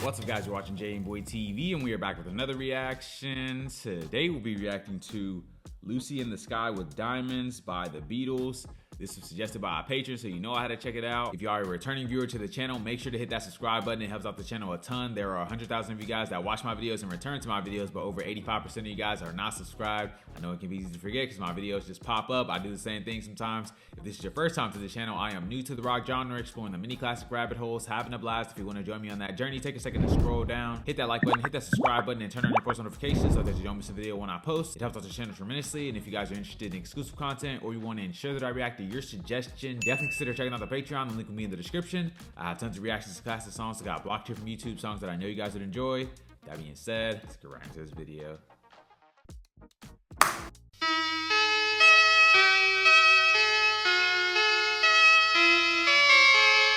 What's up, guys? You're watching J and Boy TV, and we are back with another reaction. Today we'll be reacting to Lucy in the Sky with Diamonds by the Beatles. This was suggested by a patron, so you know I had to check it out. If you are a returning viewer to the channel, make sure to hit that subscribe button. It helps out the channel a ton. There are 100,000 of you guys that watch my videos and return to my videos, but over 85% of you guys are not subscribed. I know it can be easy to forget because my videos just pop up. I do the same thing sometimes. If this is your first time to the channel, I am new to the rock genre, exploring the mini classic rabbit holes, having a blast. If you want to join me on that journey, take a second to scroll down, hit that like button, hit that subscribe button, and turn on your post notifications so that you don't miss a video when I post. It helps out the channel tremendously, and if you guys are interested in exclusive content or you want to ensure that I react to your suggestion, definitely consider checking out the Patreon. The link will be in the description. I have tons of reactions to classic songs that got blocked here from YouTube, songs that I know you guys would enjoy. That being said, let's get right into this video.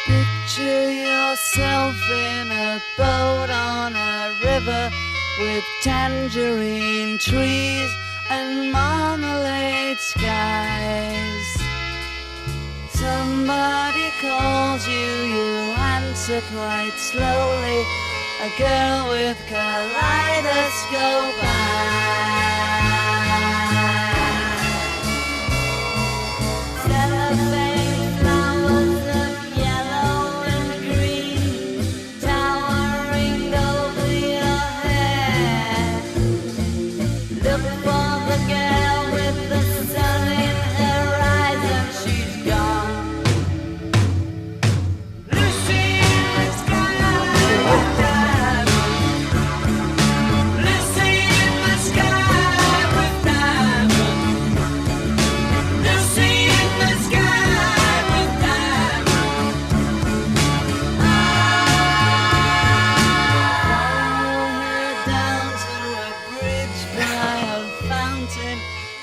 Picture yourself in a boat on a river with tangerine trees and marmalade skies. Somebody calls you, you answer quite slowly. A girl with kaleidoscope eyes. Cellophane flowers of yellow and green towering over your head. Look for the girl with the sun in her eyes and she's gone.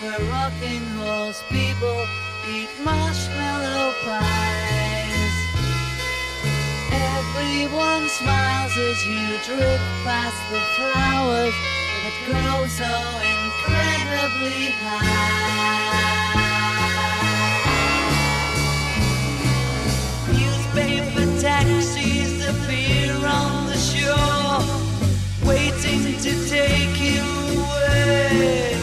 Where rocking horse people eat marshmallow pies. Everyone smiles as you drift past the flowers that grow so incredibly high. Newspaper taxis appear on the shore, waiting to take you away.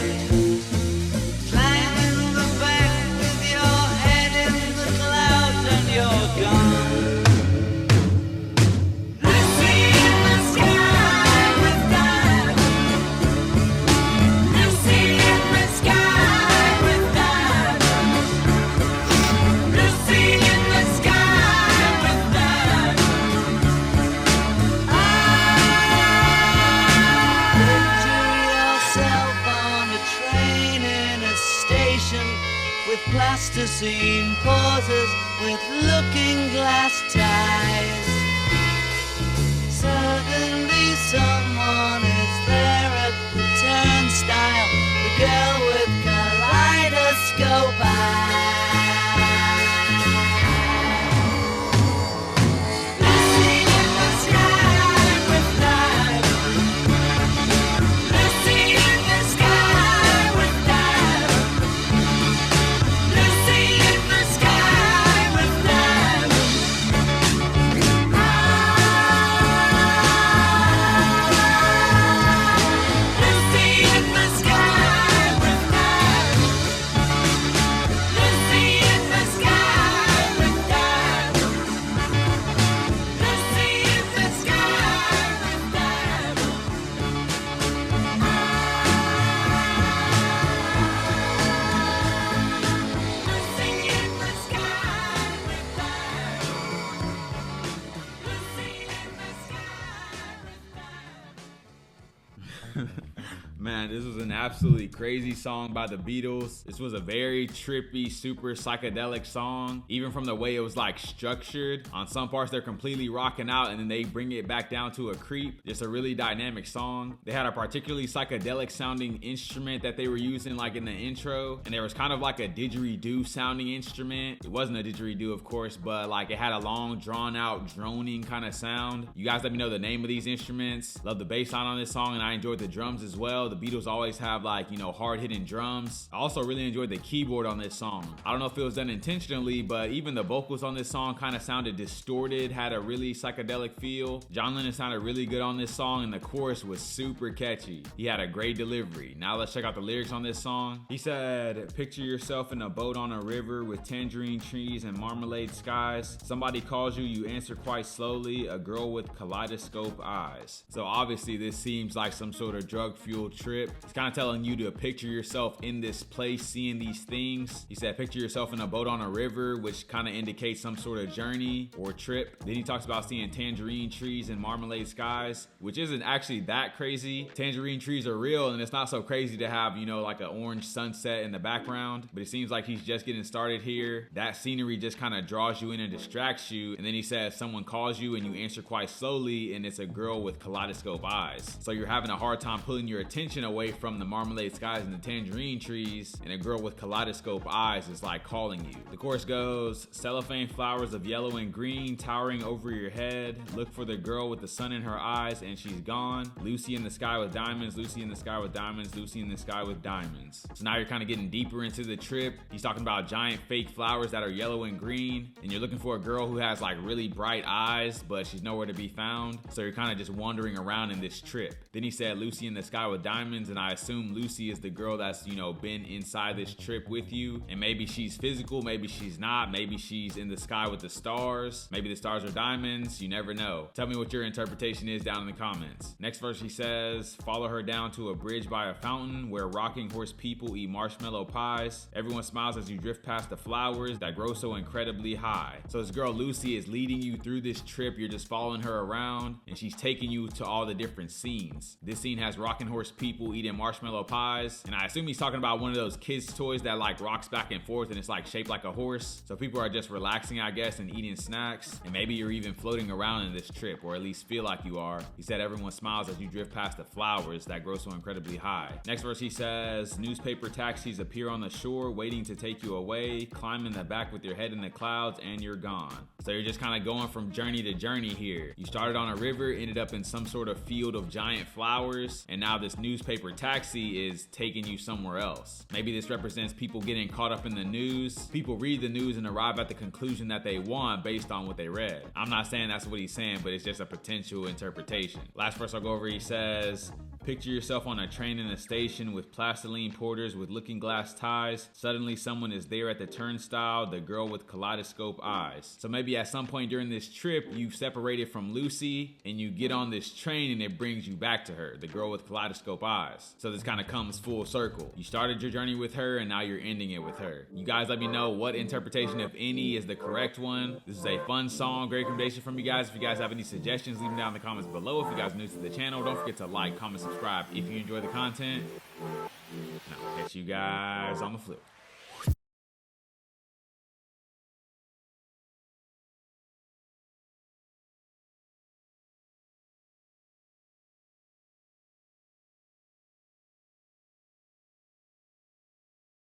Plasticine pauses with looking glass ties. Suddenly someone is there at the turnstile. The girl with kaleidoscope eyes. Man, this was an absolutely crazy song by the Beatles. This was a very trippy, super psychedelic song. Even from the way it was like structured. On some parts they're completely rocking out and then they bring it back down to a creep. Just a really dynamic song. They had a particularly psychedelic sounding instrument that they were using like in the intro. And there was kind of like a didgeridoo sounding instrument. It wasn't a didgeridoo, of course, but like it had a long drawn out droning kind of sound. You guys let me know the name of these instruments. Love the bass line on this song and I enjoyed the drums as well. know, the Beatles always have like, you know, hard hitting drums. I also really enjoyed the keyboard on this song. I don't know if it was done intentionally, but even the vocals on this song kind of sounded distorted, had a really psychedelic feel. John Lennon sounded really good on this song, and the chorus was super catchy. He had a great delivery. Now let's check out the lyrics on this song. He said, picture yourself in a boat on a river with tangerine trees and marmalade skies. Somebody calls you, you answer quite slowly, a girl with kaleidoscope eyes. So obviously this seems like some sort of drug-fueled trip. It's kind of telling you to picture yourself in this place, seeing these things. He said, picture yourself in a boat on a river, which kind of indicates some sort of journey or trip. Then he talks about seeing tangerine trees and marmalade skies, which isn't actually that crazy. Tangerine trees are real, and it's not so crazy to have, you know, like an orange sunset in the background, but it seems like he's just getting started here. That scenery just kind of draws you in and distracts you. And then he says someone calls you and you answer quite slowly, and it's a girl with kaleidoscope eyes. So you're having a hard time pulling your attention away from the marmalade skies and the tangerine trees, and a girl with kaleidoscope eyes is like calling you. The chorus goes, cellophane flowers of yellow and green towering over your head. Look for the girl with the sun in her eyes and she's gone. Lucy in the sky with diamonds, Lucy in the sky with diamonds, Lucy in the sky with diamonds. So now you're kind of getting deeper into the trip. He's talking about giant fake flowers that are yellow and green, and you're looking for a girl who has like really bright eyes, but she's nowhere to be found. So you're kind of just wandering around in this trip. Then he said Lucy in the sky with diamonds, and I assume Lucy is the girl that's, you know, been inside this trip with you, and maybe she's physical, maybe she's not, maybe she's in the sky with the stars, maybe the stars are diamonds, you never know. Tell me what your interpretation is down in the comments. Next verse he says, follow her down to a bridge by a fountain where rocking horse people eat marshmallow pies. Everyone smiles as you drift past the flowers that grow so incredibly high. So this girl Lucy is leading you through this trip. You're just following her around, and she's taking you to all the different scenes. This scene has rocking horse people eating marshmallow pies, and I assume he's talking about one of those kids toys that like rocks back and forth and it's like shaped like a horse. So people are just relaxing, I guess, and eating snacks, and maybe you're even floating around in this trip, or at least feel like you are. He said everyone smiles as you drift past the flowers that grow so incredibly high. Next verse he says, newspaper taxis appear on the shore waiting to take you away. Climb in the back with your head in the clouds and you're gone. So you're just kind of going from journey to journey here. You started on a river, ended up in some sort of field of giant flowers, and now this newspaper taxi is taking you somewhere else. Maybe this represents people getting caught up in the news. People read the news and arrive at the conclusion that they want based on what they read. I'm not saying that's what he's saying, but it's just a potential interpretation. Last verse I'll go over, he says, picture yourself on a train in a station with plastiline porters with looking glass ties. Suddenly someone is there at the turnstile, the girl with kaleidoscope eyes. So maybe at some point during this trip, you've separated from Lucy and you get on this train and it brings you back to her, the girl with kaleidoscope eyes. So this kind of comes full circle. You started your journey with her and now you're ending it with her. You guys let me know what interpretation, if any, is the correct one. This is a fun song, great recommendation from you guys. If you guys have any suggestions, leave them down in the comments below. If you guys are new to the channel, don't forget to like, comment, subscribe if you enjoy the content. And I'll catch you guys on the flip.